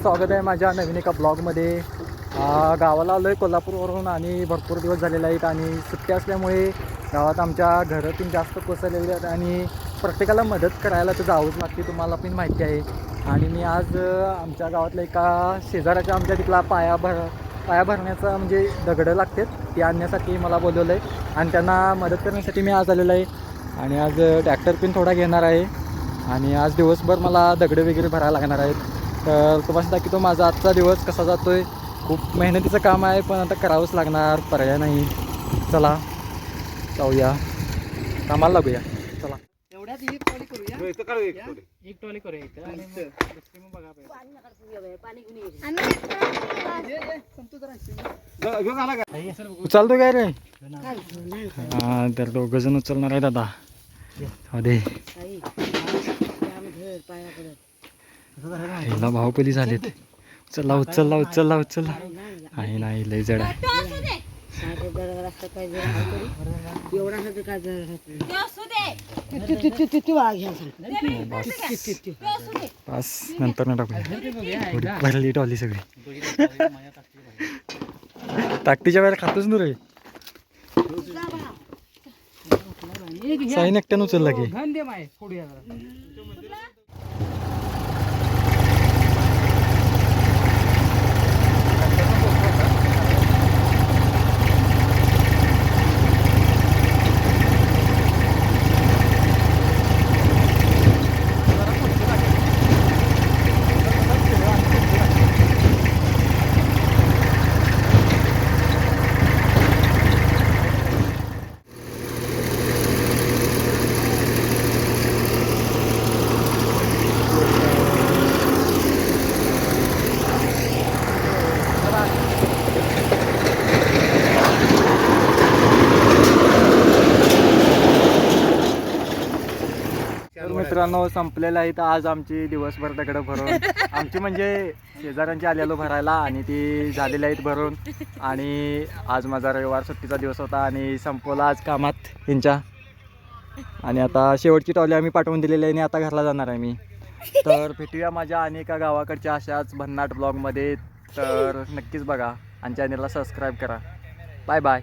स्वागत आहे माझ्या नवीन एका ब्लॉगमध्ये. गावाला आलो आहे कोल्हापूरवरून आणि भरपूर दिवस झालेले आहेत आणि सुट्टी असल्यामुळे गावात आमच्या घरातून जास्त कोसळलेले आहेत आणि प्रत्येकाला मदत करायला तर जावंच लागते, तुम्हाला पण माहिती आहे. आणि मी आज आमच्या गावातल्या एका शेजाऱ्याच्या आमच्या तिथला पाया भरण्याचा म्हणजे दगडं लागतात ते आणण्यासाठी मला बोलवलं आहे आणि त्यांना मदत करण्यासाठी मी आज आलेलो आहे. आणि आज ट्रॅक्टर पण थोडा घेणार आहे आणि आज दिवसभर मला दगडं वगैरे भरायला लागणार आहेत. तर तुम्हाला दाखवतो माझा आजचा दिवस कसा जातो आहे. खूप मेहनतीचं काम आहे पण आता करावंच लागणार, पर्याय नाही. चला जाऊया, कामाला लागूया. चला एवढ्यात एक टॉली करूया, एक टॉली करूया इथं आणि मग बघा उचलतो काय रे? हां तर दोघं जण उचलणार आहे दादा. अरे हिला भाऊपली झालेत. उचलला उचलला उचलला उचलला. आहे नाही लय जड आहे. बस नंतर न टाकूया. भरली टॉली सगळी. ताकदीच्या वेळेला खातोच ना रे. साई एकट्यानं उचलला की मित्रांनो संपलेलं आहे. तर आज आमची दिवसभर दगडं भरून आमची म्हणजे शेजाऱ्यांची आलेलो भरायला आणि ती झालेली आहेत भरून. आणि आज माझा रविवार सुट्टीचा दिवस होता आणि संपवला आज कामात यांच्या. आणि आता शेवटची टॉली आम्ही पाठवून दिलेली आहे आणि आता घरला जाणार आहे मी. तर भेटूया माझ्या अनेका गावाकडच्या अशाच भन्नाट ब्लॉगमध्ये. तर नक्कीच बघा आणि चॅनलला सबस्क्राईब करा. Bye bye.